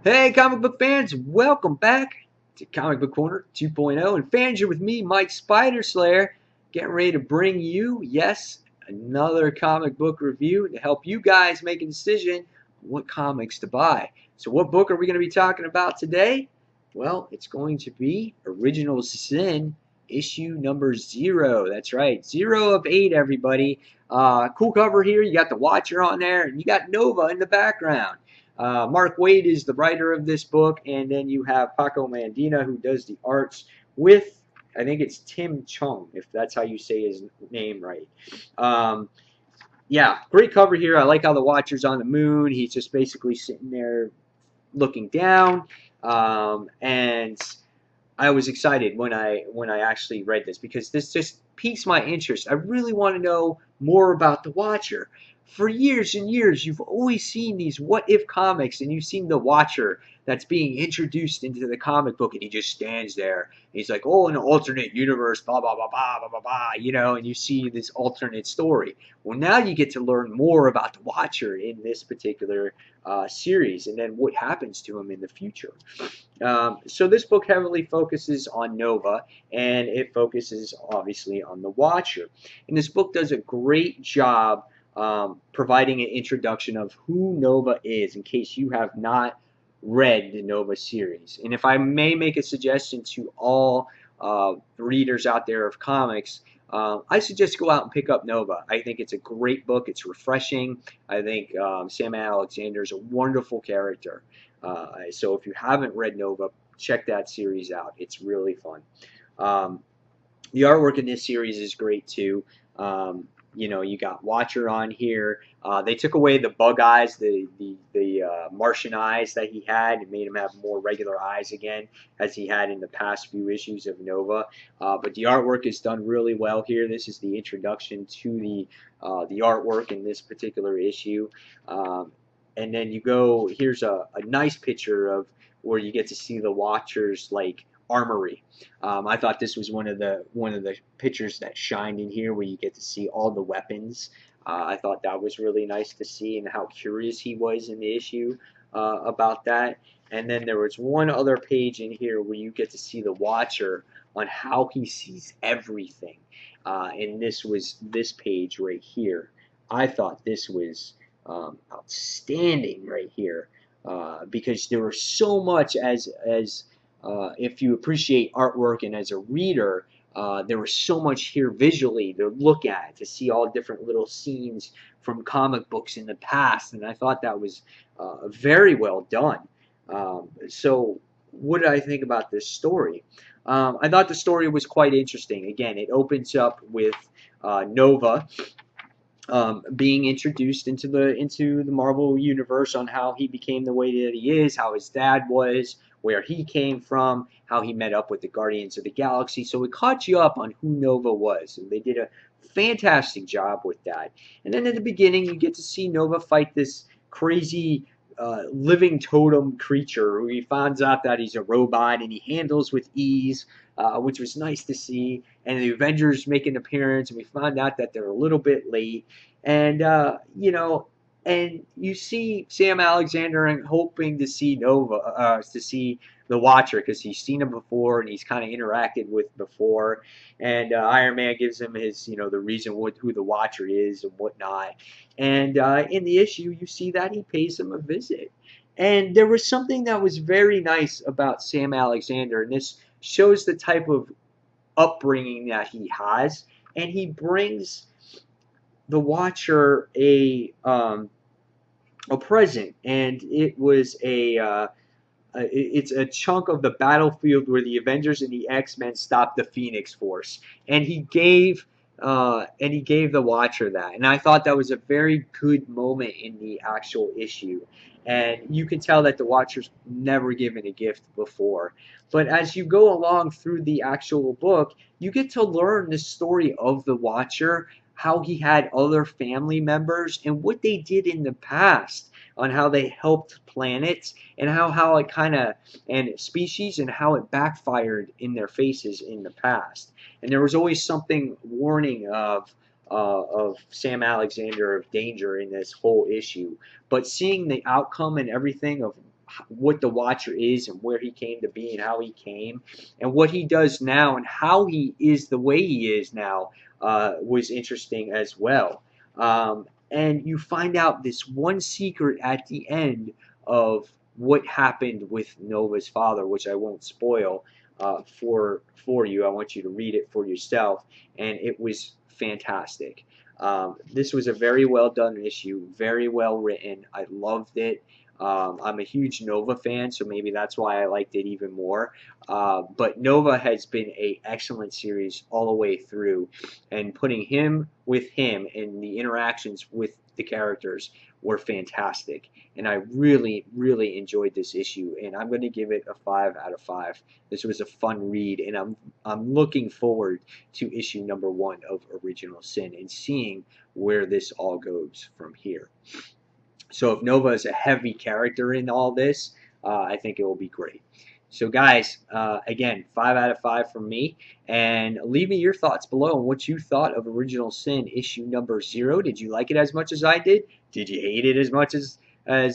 Hey, comic book fans, welcome back to Comic Book Corner 2.0. And fans, you're with me, Mike Spider Slayer, getting ready to bring you, yes, another comic book review to help you guys make a decision on what comics to buy. So, what book are we going to be talking about today? Well, it's going to be Original Sin, issue number 0. That's right, 0 of 8, everybody. Cool cover here. You got the Watcher on there, and you got Nova in the background. Mark Waid is the writer of this book, and then you have Paco Mandina who does the arts with, I think it's Tim Chung, if that's how you say his name right. Um, yeah, great cover here. I like how the Watcher's on the moon. He's just basically sitting there looking down, and I was excited when I actually read this because this just piques my interest. I really want to know more about the Watcher. For years and years, you've always seen these what if comics, and you've seen the Watcher that's being introduced into the comic book, and he just stands there. And he's like, "Oh, an alternate universe, blah blah blah blah blah blah blah," and you see this alternate story. Well, now you get to learn more about the Watcher in this particular series, and then what happens to him in the future. So this book heavily focuses on Nova, and it focuses obviously on the Watcher. And this book does a great job providing an introduction of who Nova is, in case you have not read the Nova series. And if I may make a suggestion to all readers out there of comics, I suggest go out and pick up Nova. I think it's a great book. It's refreshing. I think Sam Alexander is a wonderful character. So if you haven't read Nova, check that series out. It's really fun. Um, the artwork in this series is great too. You got Watcher on here. They took away the bug eyes, the Martian eyes that he had, and made him have more regular eyes again, as he had in the past few issues of Nova. But the artwork is done really well here. This is the introduction to the artwork in this particular issue. And then you go, here's a nice picture of where you get to see the Watcher's like armory. I thought this was one of the pictures that shined in here, where you get to see all the weapons. I thought that was really nice to see, and how curious he was in the issue about that. And then there was one other page in here where you get to see the Watcher on how he sees everything. And this was this page right here. I thought this was outstanding right here, because there was so much as if you appreciate artwork and as a reader, there was so much here visually to look at, to see all different little scenes from comic books in the past, and I thought that was very well done. So what did I think about this story? I thought the story was quite interesting. Again, it opens up with Nova being introduced into the Marvel universe, on how he became the way that he is, how his dad was, where he came from, how he met up with the Guardians of the Galaxy. So it caught you up on who Nova was, and they did a fantastic job with that. And then at the beginning, you get to see Nova fight this crazy living totem creature, who he finds out that he's a robot and he handles with ease, which was nice to see. And the Avengers make an appearance, and we find out that they're a little bit late. And and you see Sam Alexander and hoping to see Nova, to see the Watcher, because he's seen him before and he's kind of interacted with before. And Iron Man gives him his, the reason who the Watcher is and whatnot. And in the issue, you see that he pays him a visit. And there was something that was very nice about Sam Alexander, and this shows the type of upbringing that he has. And he brings the Watcher a present, and it was it's a chunk of the battlefield where the Avengers and the X-Men stopped the Phoenix Force, and he gave the Watcher that, and I thought that was a very good moment in the actual issue. And you can tell that the Watcher's never given a gift before. But as you go along through the actual book, you get to learn the story of the Watcher, how he had other family members, and what they did in the past, on how they helped planets, and how it kind of, and species, and how it backfired in their faces in the past. And there was always something warning of Sam Alexander of danger in this whole issue. But seeing the outcome and everything of what the Watcher is and where he came to be and how he came and what he does now and how he is the way he is now was interesting as well. And you find out this one secret at the end of what happened with Nova's father, which I won't spoil for you. I want you to read it for yourself, and it was fantastic. This was a very well done issue, very well written. I loved it. I'm a huge Nova fan, so maybe that's why I liked it even more. But Nova has been an excellent series all the way through, and putting him with him and the interactions with the characters were fantastic. And I really, really enjoyed this issue, and I'm going to give it a 5 out of 5. This was a fun read, and I'm looking forward to issue number 1 of Original Sin and seeing where this all goes from here. So if Nova is a heavy character in all this, I think it will be great. So guys, again, 5 out of 5 from me. And leave me your thoughts below on what you thought of Original Sin issue number 0. Did you like it as much as I did? Did you hate it as much as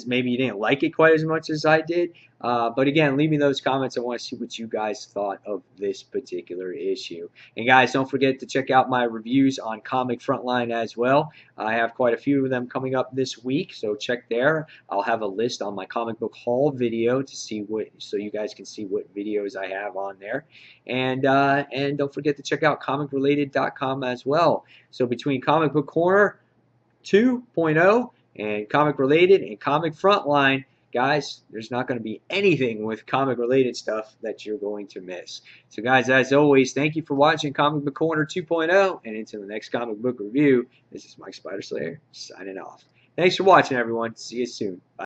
maybe you didn't like it quite as much as I did? But again, leave me those comments. I want to see what you guys thought of this particular issue. And guys, don't forget to check out my reviews on Comic Frontline as well. I have quite a few of them coming up this week, so check there. I'll have a list on my comic book haul video to see so you guys can see what videos I have on there. And don't forget to check out comicrelated.com as well. So between Comic Book Corner 2.0 and Comic Related and Comic Frontline, guys, there's not going to be anything with comic related stuff that you're going to miss. So guys, as always, thank you for watching Comic Book Corner 2.0, and until the next comic book review, this is Mike Spider Slayer signing off. Thanks for watching, everyone. See you soon. Bye.